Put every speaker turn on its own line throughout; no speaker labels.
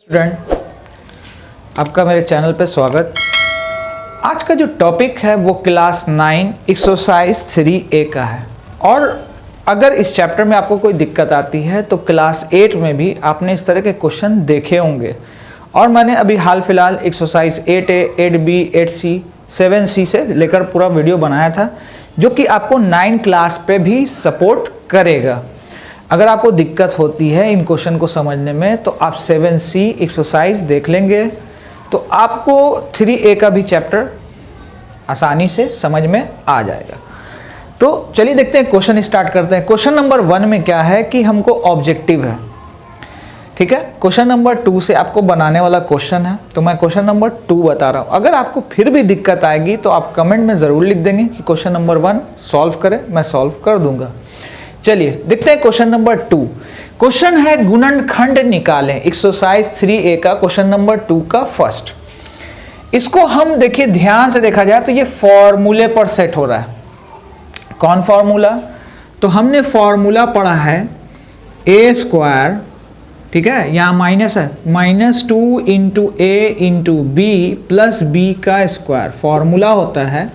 Student, आपका मेरे channel पे स्वागत। आज का जो टॉपिक है वो क्लास 9 एक्सरसाइज 3A का है। और अगर इस चैप्टर में आपको कोई दिक्कत आती है तो क्लास 8 में भी आपने इस तरह के क्वेश्चन देखे होंगे। और मैंने अभी हाल फिलहाल exercise 8A, 8B, 8C, 7C से लेकर पूरा वीडियो बनाया था जो कि आपको 9 क्लास पे भी सपोर्ट करेगा। अगर आपको दिक्कत होती है इन क्वेश्चन को समझने में तो आप 7C एक्सरसाइज देख लेंगे तो आपको 3A का भी चैप्टर आसानी से समझ में आ जाएगा। तो चलिए देखते हैं, क्वेश्चन स्टार्ट करते हैं। क्वेश्चन नंबर 1 में क्या है कि हमको ऑब्जेक्टिव है, ठीक है। क्वेश्चन नंबर 2 से आपको बनाने वाला क्वेश्चन है, तो मैं क्वेश्चन नंबर 2 बता रहा हूँ। अगर आपको फिर भी दिक्कत आएगी तो आप कमेंट में ज़रूर लिख देंगे कि क्वेश्चन नंबर 1 सॉल्व करें, मैं सॉल्व कर दूंगा। चलिए देखते हैं क्वेश्चन नंबर 2। क्वेश्चन है गुणनखंड निकालें, एक्सरसाइज 3A का क्वेश्चन नंबर 2 का फर्स्ट। इसको हम देखिए ध्यान से देखा जाए तो ये फॉर्मूले पर सेट हो रहा है। कौन फॉर्मूला? तो हमने फॉर्मूला पढ़ा है ए स्क्वायर, ठीक है, यहाँ माइनस है, -2 into A into B plus B का स्क्वायर। फॉर्मूला होता है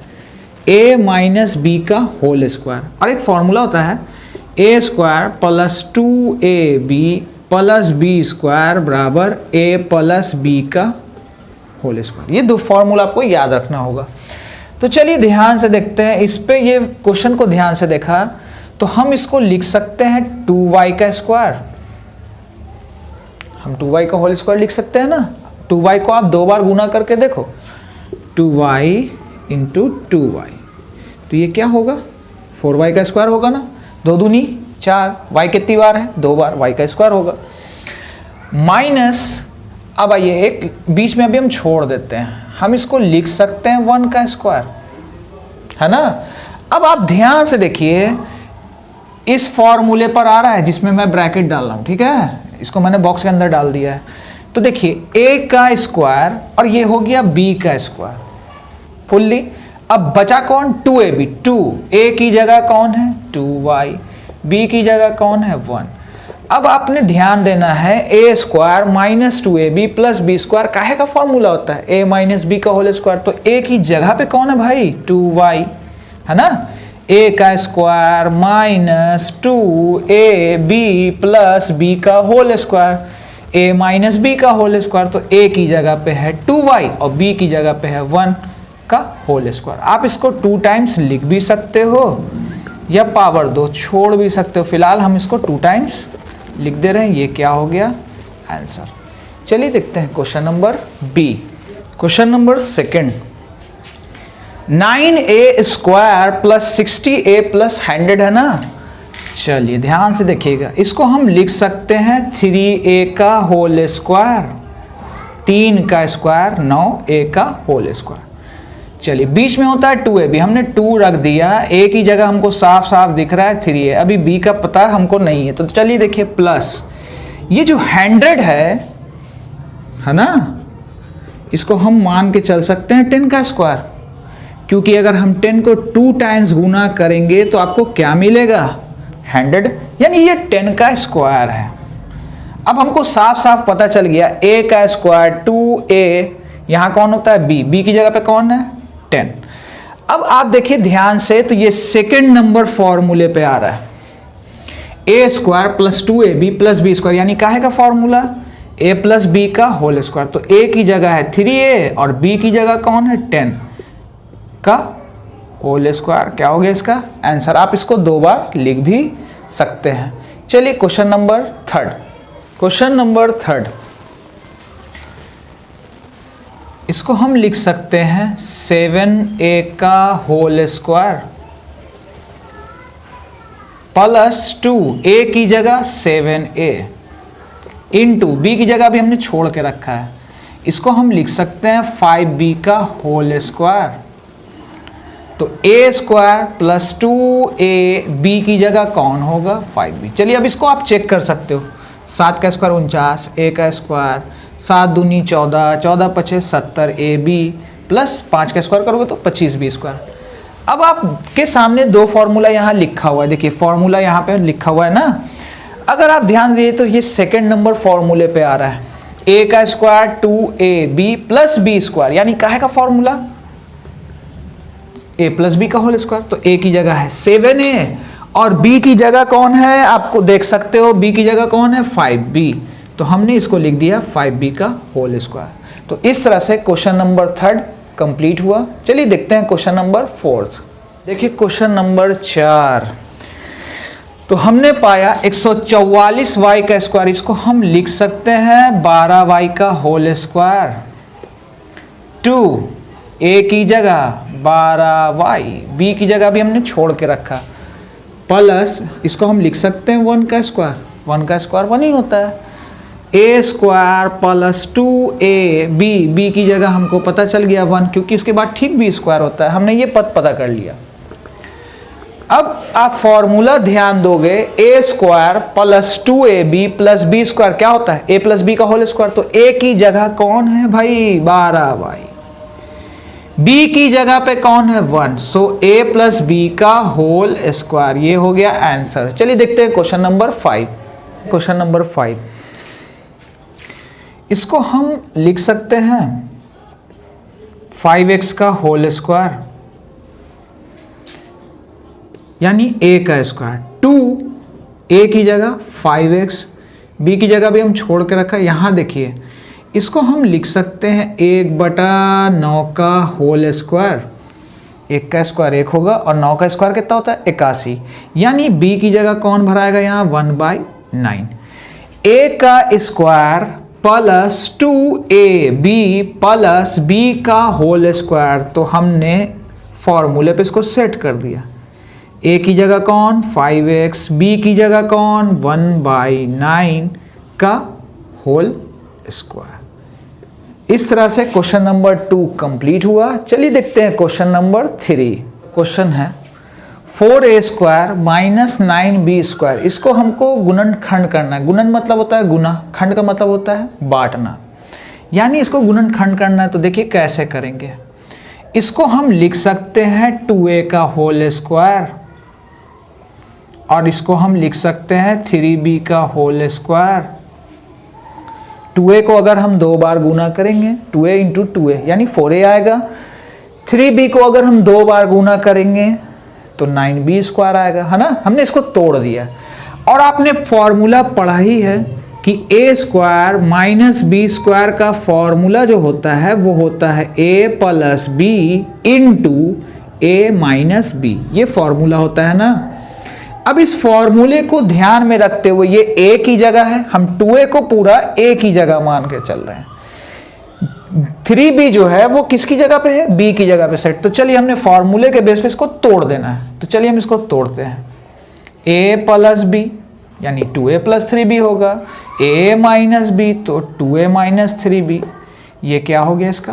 a माइनस बी का होल स्क्वायर। और एक फॉर्मूला होता है A square plus 2ab plus B square बराबर a प्लस बी का होल स्क्वायर। ये दो फॉर्मूला आपको याद रखना होगा। तो चलिए ध्यान से देखते हैं इस पे। ये क्वेश्चन को ध्यान से देखा तो हम इसको लिख सकते हैं 2y का स्क्वायर। हम 2y का होल स्क्वायर लिख सकते हैं ना। 2y को आप 2 बार गुना करके देखो, 2y इंटू 2y, तो ये क्या होगा? 4y का स्क्वायर होगा ना। 2 दूनी 4, y कितनी बार है? 2 बार, y का स्क्वायर होगा। माइनस, अब आइए एक बीच में अभी हम छोड़ देते हैं, हम इसको लिख सकते हैं 1 का स्क्वायर, है ना। अब आप ध्यान से देखिए, इस फॉर्मूले पर आ रहा है जिसमें मैं ब्रैकेट डाल रहा हूं, ठीक है, इसको मैंने बॉक्स के अंदर डाल दिया है। तो देखिए a का स्क्वायर और ये हो गया b का स्क्वायर फुल्ली। अब बचा कौन? 2ab, 2 a की जगह कौन है? 2y, b की जगह कौन है? 1। अब आपने ध्यान देना है a square minus 2ab plus B square काहे का फॉर्मूला होता है? a माइनस बी का होल स्क्वायर। तो a की जगह पे कौन है भाई? 2y, है ना। a का square minus 2ab plus b का whole square, a minus B का होल स्क्वायर। तो a की जगह पे है 2y और b की जगह पे है 1 का होल स्क्वायर। आप इसको 2 टाइम्स लिख भी सकते हो या पावर 2 छोड़ भी सकते हो। फिलहाल हम इसको 2 टाइम्स लिख दे रहे हैं। ये क्या हो गया? आंसर। चलिए देखते हैं question number B. Question number 2, 9a square plus 60a plus 100 है ना। चलिए ध्यान से देखिएगा, इसको हम लिख सकते हैं 3a का होल स्क्वायर, 3 का स्क्वायर 9a का होल स्क्वायर। चलिए बीच में होता है 2ab, हमने 2 रख दिया, a की जगह हमको साफ साफ दिख रहा है 3a, अभी b का पता हमको नहीं है। तो चलिए देखिए प्लस ये जो 100 है ना, इसको हम मान के चल सकते हैं 10 का स्क्वायर, क्योंकि अगर हम 10 को 2 टाइम्स गुना करेंगे तो आपको क्या मिलेगा? 100, यानी ये 10 का स्क्वायर है। अब हमको साफ साफ पता चल गया a का स्क्वायर 2a, यहाँ कौन होता है? b की जगह पे कौन है? 10। अब आप देखिए ध्यान से, तो ये सेकंड नंबर फॉर्मूले पे आ रहा है, a square plus 2ab plus B square, यानी काहे का फॉर्मूला? a प्लस b का होल स्क्वायर। तो a की जगह है 3a और b की जगह कौन है? 10 का होल स्क्वायर। क्या हो गया इसका आंसर? आप इसको 2 बार लिख भी सकते हैं। चलिए क्वेश्चन नंबर 3। क्वेश्चन नंबर 3, इसको हम लिख सकते हैं 7a का होल स्क्वायर प्लस 2a की जगह 7a इंटू b की जगह भी हमने छोड़ के रखा है, इसको हम लिख सकते हैं 5b का होल स्क्वायर। तो a square plus 2a, b की जगह कौन होगा? 5b। चलिए अब इसको आप चेक कर सकते हो, 7 का स्क्वायर 49, a का स्क्वायर 7 दूनी 14, 14 पचे 70 ab प्लस 5 का स्क्वायर करोगे तो 25b स्क्वायर। अब आपके सामने 2 फॉर्मूला यहाँ लिखा हुआ है, देखिए फॉर्मूला यहाँ पे लिखा हुआ है ना। अगर आप ध्यान दिए तो ये सेकंड नंबर फॉर्मूले पे आ रहा है, ए का square 2ab plus B square, यानी काहे का फॉर्मूला a प्लस बी का होल स्क्वायर। तो a की जगह है 7a और b की जगह कौन है, आपको देख सकते हो b की जगह कौन है 5b, तो हमने इसको लिख दिया 5b का होल स्क्वायर। तो इस तरह से क्वेश्चन नंबर 3 कंप्लीट हुआ। चलिए देखते हैं क्वेश्चन नंबर 4। देखिए क्वेश्चन नंबर 4, तो हमने पाया 144y का स्क्वायर, इसको हम लिख सकते हैं 12y का होल स्क्वायर, 2a की जगह 12y, b की जगह भी हमने छोड़ के रखा, प्लस इसको हम लिख सकते हैं 1 का स्क्वायर, 1 का स्क्वायर 1 ही होता है, a square plus 2ab, b की जगह हमको पता चल गया 1, क्योंकि इसके बाद ठीक b स्क्वायर होता है, हमने ये पद पता कर लिया। अब आप फॉर्मूला ध्यान दोगे, a square plus 2ab plus b square क्या होता है, a प्लस b का होल स्क्वायर, तो a की जगह कौन है भाई 12y, b की जगह पे कौन है 1, सो a प्लस b का होल स्क्वायर, ये हो गया आंसर। चलिए देखते हैं क्वेश्चन नंबर 5। क्वेश्चन नंबर 5, इसको हम लिख सकते हैं 5x का होल स्क्वायर, यानी a का स्क्वायर, 2a की जगह 5x, b की जगह भी हम छोड़ के रखा। यहाँ देखिए इसको हम लिख सकते हैं 1/9 का होल स्क्वायर, 1 का स्क्वायर 1 होगा और 9 का स्क्वायर कितना होता है 81, यानी b की जगह कौन भराएगा यहाँ 1/9। a का square plus 2ab plus b का होल स्क्वायर, तो हमने फॉर्मूले पे इसको सेट कर दिया, a की जगह कौन 5x, b की जगह कौन 1/9 का होल स्क्वायर। इस तरह से क्वेश्चन नंबर 2 कंप्लीट हुआ। चलिए देखते हैं क्वेश्चन नंबर 3। क्वेश्चन है 4a square minus 9b square, इसको हमको गुणनखंड करना है। गुणन मतलब होता है गुना, खंड का मतलब होता है बांटना, यानी इसको गुणनखंड करना है। तो देखिए कैसे करेंगे, इसको हम लिख सकते हैं 2a का होल स्क्वायर और इसको हम लिख सकते हैं 3b का होल स्क्वायर। 2a को अगर हम 2 बार गुना करेंगे 2a इंटू 2a यानी 4a आएगा, 3b को अगर हम 2 बार गुना करेंगे तो 9b स्क्वायर आएगा, है ना। हमने इसको तोड़ दिया और आपने फॉर्मूला पढ़ा ही है कि a square minus b square का फॉर्मूला जो होता है वो होता है a plus b into a minus b, ये फॉर्मूला होता है ना। अब इस फॉर्मूले को ध्यान में रखते हुए ये a की जगह है, हम 2a को पूरा a की जगह मान के चल रहे हैं, 3b जो है वो किसकी जगह पे है b की जगह पे सेट। तो चलिए हमने फॉर्मूले के बेस पे इसको तोड़ देना है, तो चलिए हम इसको तोड़ते हैं। a प्लस b यानी 2a प्लस 3b होगा, a माइनस b तो 2a माइनस 3b, ये क्या हो गया इसका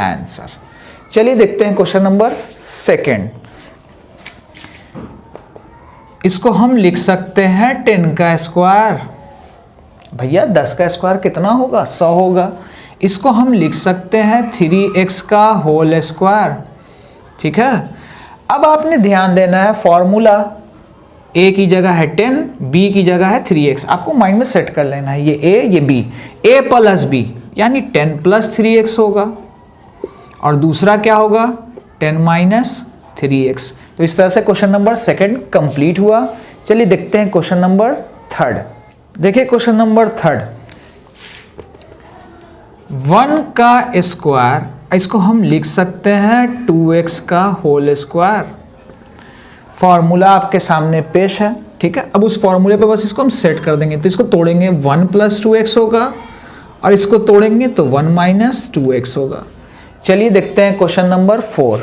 आंसर। चलिए देखते हैं क्वेश्चन नंबर 2। इसको हम लिख सकते हैं 10 का स्क्वायर, भैया 10 का स्क्वायर कितना होगा 100 होगा। इसको हम लिख सकते हैं 3x का होल स्क्वायर, ठीक है। अब आपने ध्यान देना है फॉर्मूला a की जगह है 10, b की जगह है 3x, आपको माइंड में सेट कर लेना है, ये a ये b, a प्लस b यानी 10 प्लस 3x होगा और दूसरा क्या होगा 10 माइनस 3x। तो इस तरह से क्वेश्चन नंबर 2 कंप्लीट हुआ। चलिए देखते हैं क्वेश्चन नंबर 3। देखिए क्वेश्चन नंबर 3, 1 का स्क्वायर, इसको हम लिख सकते हैं 2x का होल स्क्वायर। फॉर्मूला आपके सामने पेश है, ठीक है। अब उस फॉर्मूले पे बस इसको हम सेट कर देंगे, तो इसको तोड़ेंगे 1 प्लस 2x होगा और इसको तोड़ेंगे तो 1 माइनस 2x होगा। चलिए देखते हैं क्वेश्चन नंबर 4।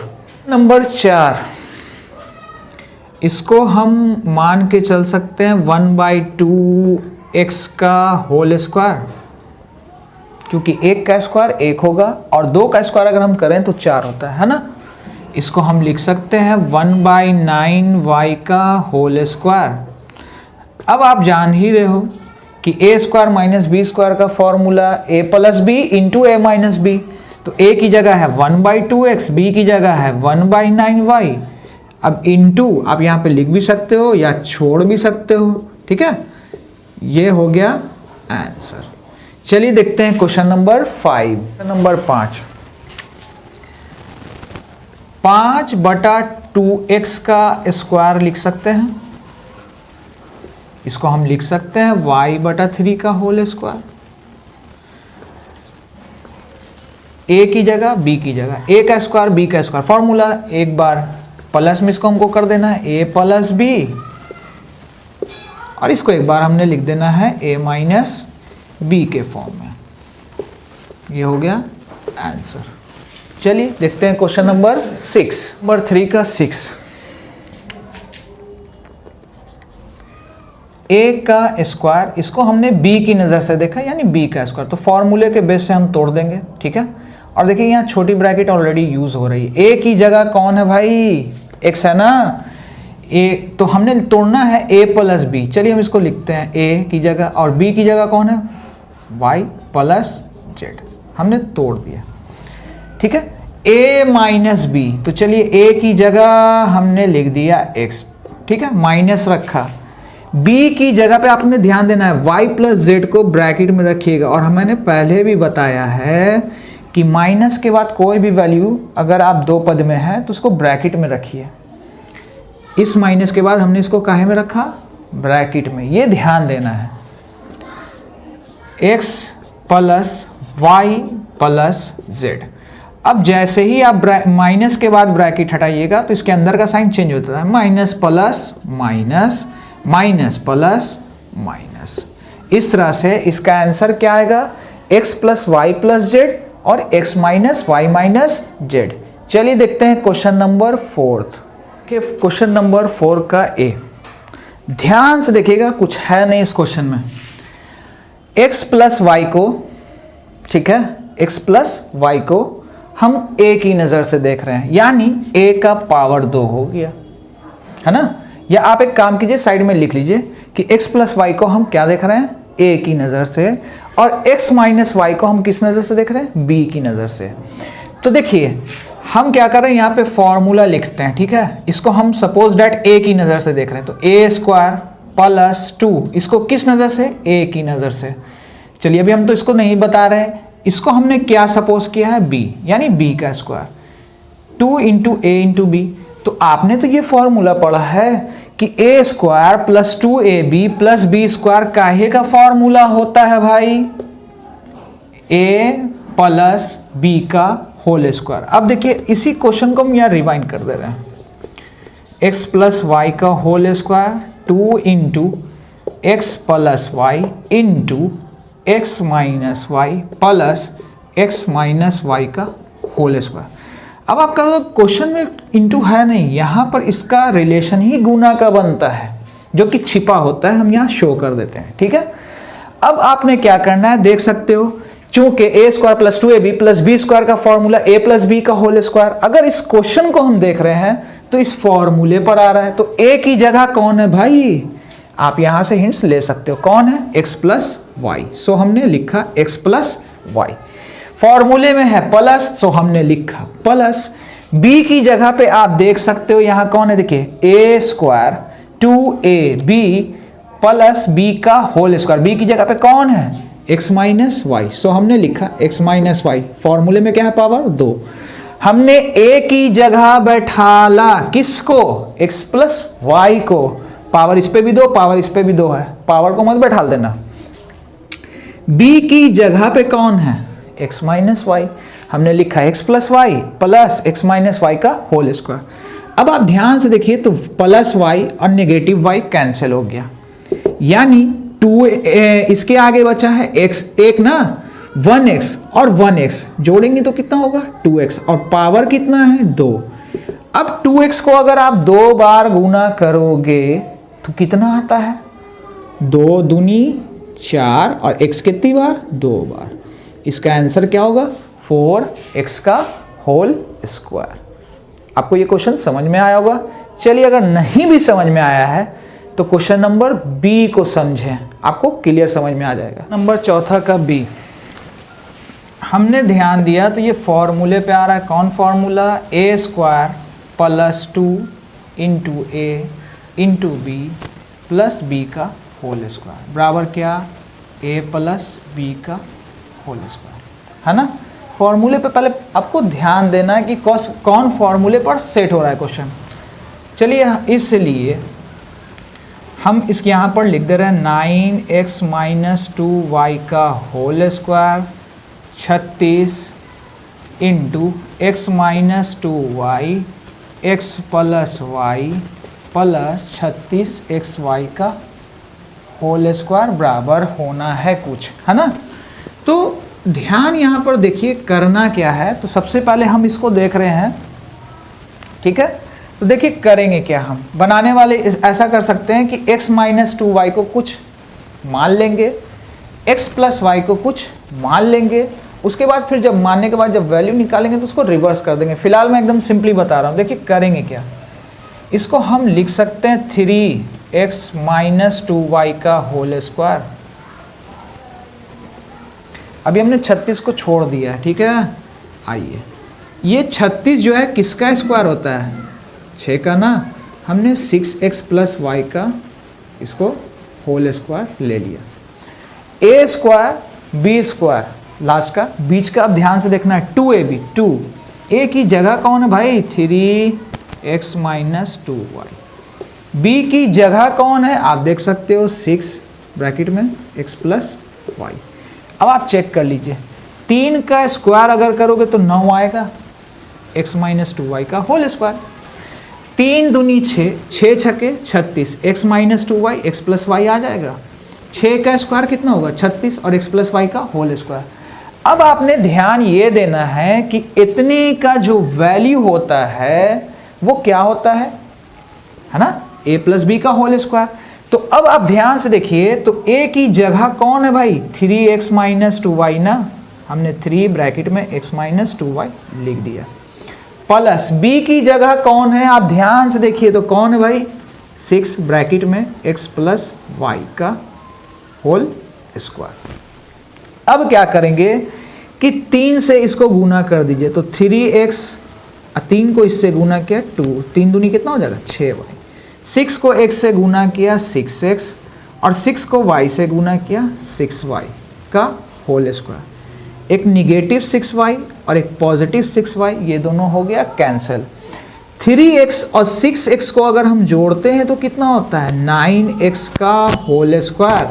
नंबर 4, इसको हम मान के चल सकते हैं 1/2x का होल स्क्वायर, क्योंकि 1 का स्क्वायर 1 होगा और 2 का स्क्वायर अगर हम करें तो 4 होता है ना। इसको हम लिख सकते हैं 1/9y का होल स्क्वायर। अब आप जान ही रहे हो कि a square minus b square का formula a plus b into a minus b, तो a की जगह है 1/2x, b की जगह है 1/9y। अब इंटू आप यहाँ पे लिख भी सकते हो या छोड़ भी सकते हो, ठीक है। ये हो गया आंसर। चलिए देखते हैं क्वेश्चन नंबर 5। नंबर 5, 5/2x का स्क्वायर लिख सकते हैं। इसको हम लिख सकते हैं y/3 का होल स्क्वायर। a की जगह b की जगह, a का स्क्वायर b का स्क्वायर, फॉर्मूला एक बार प्लस में इसको हमको कर देना है a प्लस b, और इसको एक बार हमने लिख देना है a माइनस b के फॉर्म में। ये हो गया आंसर। चलिए देखते हैं क्वेश्चन नंबर 6। नंबर 3 का 6, a का स्क्वायर, इसको हमने b की नज़र से देखा यानी b का स्क्वायर, तो फॉर्मूले के बेस से हम तोड़ देंगे, ठीक है। और देखिए यहाँ छोटी ब्रैकेट ऑलरेडी यूज हो रही है। a की जगह कौन है भाई, x है ना, a, तो हमने तोड़ना है a प्लस b। चलिए हम इसको लिखते हैं a की जगह, और b की जगह कौन है, y प्लस z। हमने तोड़ दिया, ठीक है। a माइनस b, तो चलिए a की जगह हमने लिख दिया x, ठीक है, माइनस रखा। b की जगह पे आपने ध्यान देना है y प्लस z को ब्रैकेट में रखिएगा, और मैंने पहले भी बताया है कि माइनस के बाद कोई भी वैल्यू अगर आप दो पद में है तो उसको ब्रैकेट में रखिए। इस माइनस के बाद हमने इसको काहे में रखा, ब्रैकेट में, ये ध्यान देना है। x plus y plus z। अब जैसे ही आप माइनस के बाद ब्रैकेट हटाइएगा तो इसके अंदर का साइन चेंज होता है, minus plus minus, minus plus minus. इस तरह से इसका आंसर क्या आएगा, x plus Y plus Z और x minus Y minus Z. चलिए देखते हैं क्वेश्चन नंबर 4। क्वेश्चन नंबर 4 का a, ध्यान से देखिएगा, कुछ है नहीं इस क्वेश्चन में। x प्लस वाई को, ठीक है, x प्लस वाई को हम a की नज़र से देख रहे हैं, यानी a का पावर 2 हो गया, है ना। या आप एक काम कीजिए, साइड में लिख लीजिए कि x प्लस वाई को हम क्या देख रहे हैं, a की नज़र से, और x माइनस वाई को हम किस नज़र से देख रहे हैं, b की नज़र से। तो देखिए हम क्या कर रहे हैं, यहाँ पे फॉर्मूला लिखते हैं, ठीक है। इसको हम सपोज डैट a की नज़र से देख रहे हैं, तो a स्क्वायर प्लस 2, इसको किस नज़र से, a की नज़र से। चलिए अभी हम तो इसको नहीं बता रहे, इसको हमने क्या सपोज किया है, b, यानी b का square, 2 into a into b। तो आपने तो ये फॉर्मूला पढ़ा है कि a square plus 2ab plus b square काहे का फॉर्मूला होता है भाई, a प्लस b का होल स्क्वायर। अब देखिए इसी क्वेश्चन को हम यहाँ रिवाइंड कर दे रहे हैं, x प्लस वाई का whole square 2 into X plus Y into X minus Y plus X minus Y का होल स्क्वायर। अब आपका क्वेश्चन में इंटू है नहीं, यहाँ पर इसका रिलेशन ही गुना का बनता है, जो कि छिपा होता है, हम यहाँ शो कर देते हैं, ठीक है। अब आपने क्या करना है, देख सकते हो, चूंकि a square plus 2ab plus b square का फॉर्मूला a प्लस b का होल स्क्वायर, अगर इस क्वेश्चन को हम देख रहे हैं तो इस फॉर्मूले पर आ रहा है, तो a की जगह कौन है भाई, आप यहां से हिंट्स ले सकते हो, कौन है, x प्लस वाई। सो हमने लिखा x प्लस वाई। फॉर्मूले में है प्लस, सो हमने लिखा प्लस। b की जगह पे आप देख सकते हो यहां कौन है, देखिए a square 2ab plus b का होल स्क्वायर, b की जगह पे कौन है, x माइनस वाई। सो हमने लिखा x माइनस वाई, फॉर्मूले में क्या है, पावर 2। हमने a की जगह बैठाला किसको, x प्लस वाई को, पावर इस पे भी 2, पावर इस पे भी 2 है, पावर को मत बैठा देना। b की जगह पे कौन है, x माइनस वाई, हमने लिखा x plus Y plus x minus Y का होल स्क्वायर। अब आप ध्यान से देखिए तो प्लस y और नेगेटिव y कैंसिल हो गया, यानी 2 इसके आगे बचा है x, एक ना 1x और 1x जोड़ेंगे तो कितना होगा 2x, और पावर कितना है 2। अब 2x को अगर आप 2 बार गुना करोगे तो कितना आता है, 2 दूनी 4 और x कितनी बार, 2 बार। इसका आंसर क्या होगा, 4x का होल स्क्वायर। आपको ये क्वेश्चन समझ में आया होगा। चलिए अगर नहीं भी समझ में आया है तो क्वेश्चन नंबर बी को समझें, आपको क्लियर समझ में आ जाएगा। नंबर 4 का बी, हमने ध्यान दिया तो ये फॉर्मूले पे आ रहा है, कौन formula, a square plus 2 into A into B plus B का होल स्क्वायर बराबर क्या, a प्लस बी का होल स्क्वायर, है ना। फॉर्मूले पे पहले आपको ध्यान देना है कि कौन फॉर्मूले पर सेट हो रहा है क्वेश्चन। चलिए इसलिए हम इसके यहाँ पर लिख दे रहे हैं 9x माइनस 2y का whole square 36 into X minus 2y x plus y plus 36xy का होल स्क्वायर बराबर होना है कुछ, है ना। तो ध्यान यहाँ पर देखिए करना क्या है। तो सबसे पहले हम इसको देख रहे हैं, ठीक है। तो देखिए करेंगे क्या, हम बनाने वाले ऐसा कर सकते हैं कि x माइनस 2y को कुछ मान लेंगे, x प्लस वाई को कुछ मान लेंगे, उसके बाद फिर जब मानने के बाद जब वैल्यू निकालेंगे तो उसको रिवर्स कर देंगे। फिलहाल मैं एकदम सिंपली बता रहा हूँ। देखिए करेंगे क्या, इसको हम लिख सकते हैं 3x माइनस 2y का होल स्क्वायर। अभी हमने 36 को छोड़ दिया है, ठीक है। आइए, ये 36 जो है किसका स्क्वायर होता है, 6 का ना। हमने 6x प्लस वाई का इसको होल स्क्वायर ले लिया। ए स्क्वायर बी स्क्वायर, लास्ट का बीच का अब ध्यान से देखना है 2ab, 2a की जगह कौन है भाई 3x माइनस 2y, b की जगह कौन है आप देख सकते हो 6 ब्रैकेट में x प्लस वाई। अब आप चेक कर लीजिए, 3 का स्क्वायर अगर करोगे तो 9 आएगा, x माइनस 2y का होल स्क्वायर। 3 दूनी 6, 6 छके 36, x minus 2y x plus y आ जाएगा। 6 का स्क्वायर कितना होगा 36 और x प्लस वाई का होल स्क्वायर। अब आपने ध्यान ये देना है कि इतने का जो वैल्यू होता है वो क्या होता है ना, a प्लस बी का होल स्क्वायर। तो अब आप ध्यान से देखिए, तो a की जगह कौन है भाई 3x माइनस 2y ना, हमने 3 ब्रैकेट में x माइनस 2y लिख दिया, प्लस b की जगह कौन है आप ध्यान से देखिए, तो कौन है भाई 6 ब्रैकेट में x प्लस वाई का होल स्क्वायर। अब क्या करेंगे कि 3 से इसको गुना कर दीजिए, तो 3x, 3 को इससे गुना किया 2, 3 दूनी कितना हो जाएगा 6y, 6 को x से गुना किया 6x और 6 को y से गुना किया 6y का होल स्क्वायर। एक निगेटिव 6y और एक पॉजिटिव 6y, ये दोनों हो गया कैंसिल। 3x और 6x को अगर हम जोड़ते हैं तो कितना होता है 9x का होल स्क्वायर,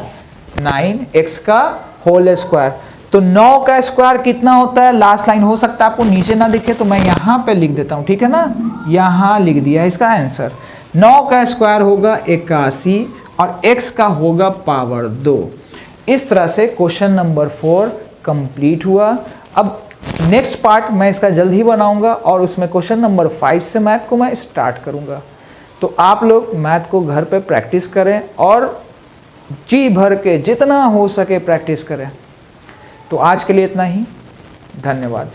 9x का होल स्क्वायर। तो 9 का स्क्वायर कितना होता है, लास्ट लाइन हो सकता है आपको नीचे ना दिखे तो मैं यहाँ पे लिख देता हूँ, ठीक है ना। यहाँ लिख दिया इसका आंसर, 9 का स्क्वायर होगा 81 और x का होगा पावर 2। इस तरह से क्वेश्चन नंबर 4 कंप्लीट हुआ। अब नेक्स्ट पार्ट मैं इसका जल्द ही बनाऊंगा और उसमें क्वेश्चन नंबर 5 से मैथ को मैं स्टार्ट करूंगा। तो आप लोग मैथ को घर पे प्रैक्टिस करें और जी भर के जितना हो सके प्रैक्टिस करें। तो आज के लिए इतना ही, धन्यवाद।